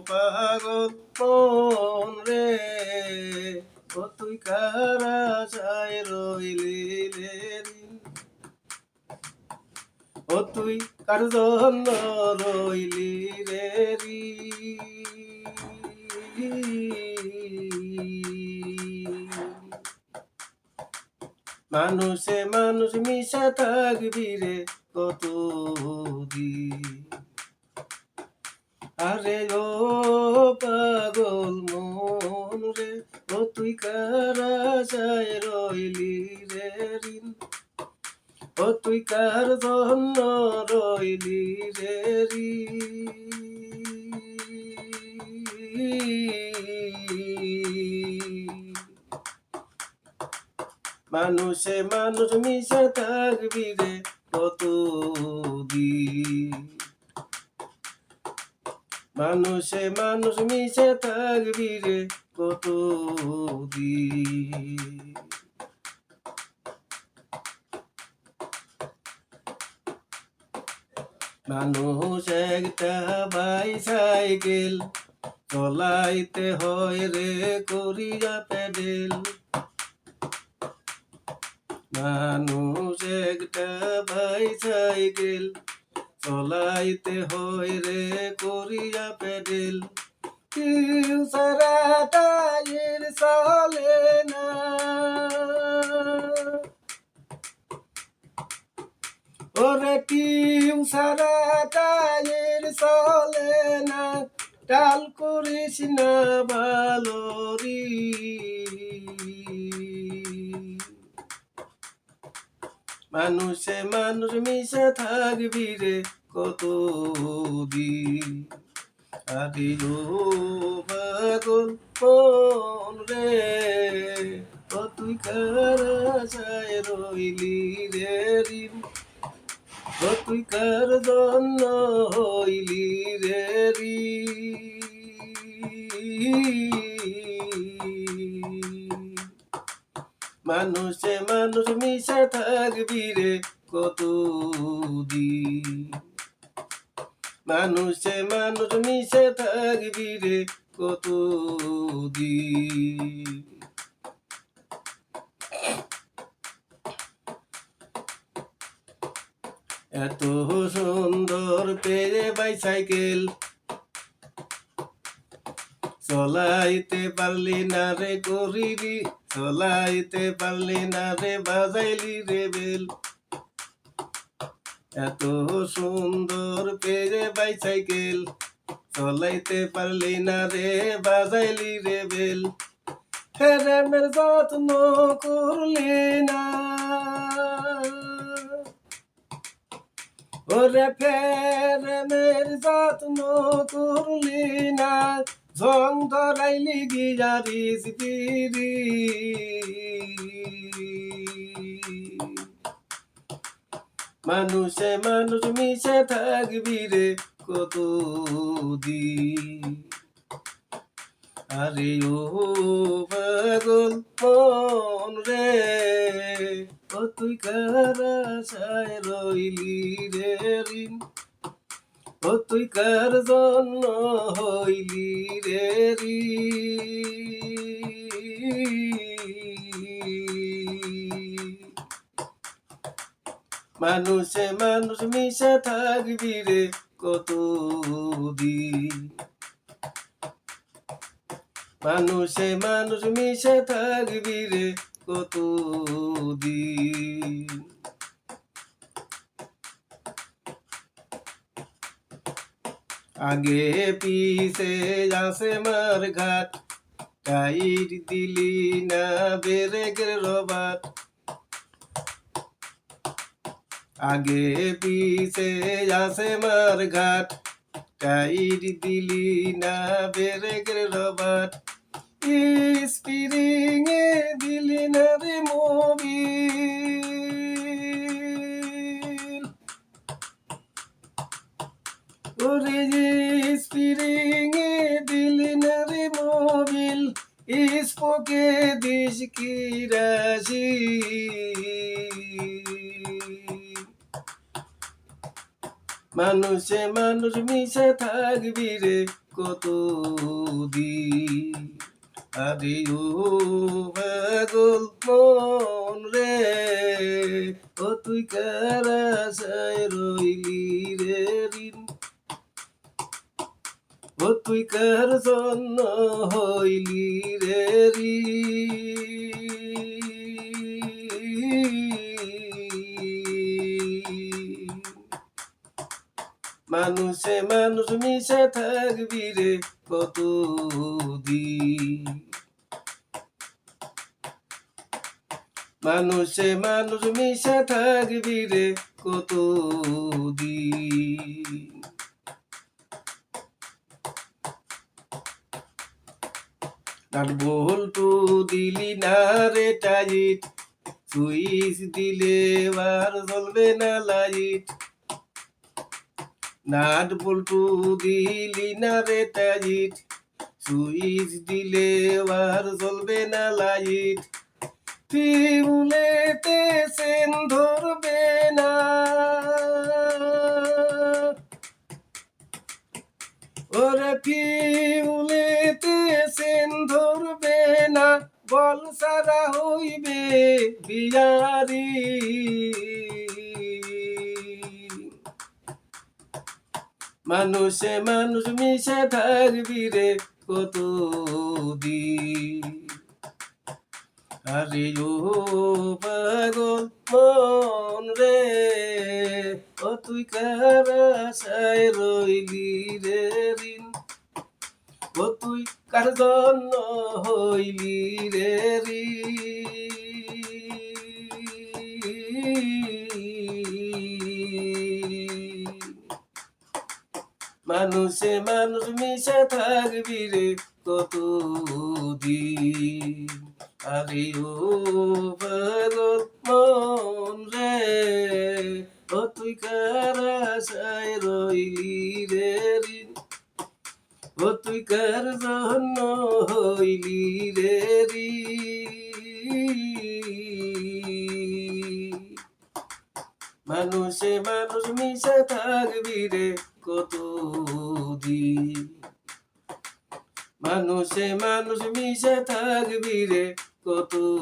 পাগল মন রে, ও তুই কার আশায় রইলি রে ঋণ, ও তুই কার জন্য রইলি রে ঋণ। মানুষে মানুষ মিশা থাকবি রে কতদিন, আরে ও পাগল মন রে, ও তুই কার আশায় রইলি রে ঋণ, ও তুই কার জন্য রইলি রে ঋণ। মানুষে মানুষ মিশে থাকবি রে কতদিন, মানুষে মানুষ মিশে থাকবি রে কতদিন। মানুষ একটা বাইসাইকেল চলাইতে হয় রে করিয়া প্যাডেল, মানুষ একটা বাইসাইকেল চলাইতে হয় রে করিয়া প্যাডেল, কেউ সারা টায়ার চলে না, ওরে কেউ সারা টায়ার চলে না, টাল করিস না ভালো রে। মানুষে মানুষ মিশে থাকবি রে কতদিন, আরে ও পাগল মন রে, ও তুই কার আশায় রইলি রে ঋণ, ও তুই কার জন্য হইলি রে ঋণ। মানুষে মানুষ মিশে থাকবি রে কতদিন, মানুষে মানুষ মিশে থাকবি রে কতদিন। এত সুন্দর পেয়ে বাইসাইকেল চলাইতে পারলি না রে করিলি, চলাইতে পারলি না রে বাজাইলি রে বেল, এত সুন্দর পেয়ে বাইসাইকেল চলাইতে পারলি না রে বাজাইলি রে বেল, ফেরেমের যত্ন করলি না, ওরে ফেরেমের যত্ন করলি না, জং ধরাইলি গিয়ারিস পিরি। মানুষে মানুষ মিশে থাকবি রে কতদিন, আরে ও পাগল মন রে, ও তুই কার আশায় রইলি রে ঋণ, ও তুই কার জন্য হইলি রে ঋণ। মানুষে মানুষ মিশে থাকবি রে কতদিন, মানুষে মানুষ মিশে থাকবি রে কতদিন। আগে পিছে আসে মার ঘাট, টাইট দিলি না ব্রেকের রবাট, আগে পিছে আসে মার ঘাট, টাইট দিলি না ব্রেকের রবাট, স্পিরিং এ দিলি না রে মোবিল, ওরে স্পিরিং এ দিলি না রে মোবিল, স্পোকে দিস কি রাশি। মানুষে মানুষ মিশে থাকবি রে কতদিন। আরে ও পাগল মন রে, ও তুই কার আশায় রইলি রে ঋণ, ও তুই কার জন্য হইলি রে ঋণ। মানুষে মানুষ মিশে থাকবি রে কতদিন। মানুষে মানুষ মিশে থাকবি রে কতদিন। নাট বল্টু দিলি না রে টাইট, সুইচ দিলে আর জ্বলবে না লাইট। নাট বল্টু দিলি না রে টাইট, সুইচ দিলে আর জ্বলবে না লাইট। ফিউলেতে সেন ধরবে না, ওরে ফিউলেতে সেন ধরবে না, বল সারা হইবে বিয়ারি। মানুষে মানুষ মিশে থাকবি রে কতদিন। আরে ও পাগল মন রে, ও তুই কার আশায় রইলি রে ঋণ, ও তুই কার জন্য হইলি রে ঋণ। মানুষে মানুষ মিশে থাকবি রে কতদিন। আরে ও পাগল মন রে, ও তুই কার আশায় রইলি রে ঋণ, ও তুই কার জন্য হইলি রে ঋণ। মানুষে মানুষ মিশে থাকবি রে কতদিন। মানুষে মানুষ মিশে থাকবি রে কতদিন।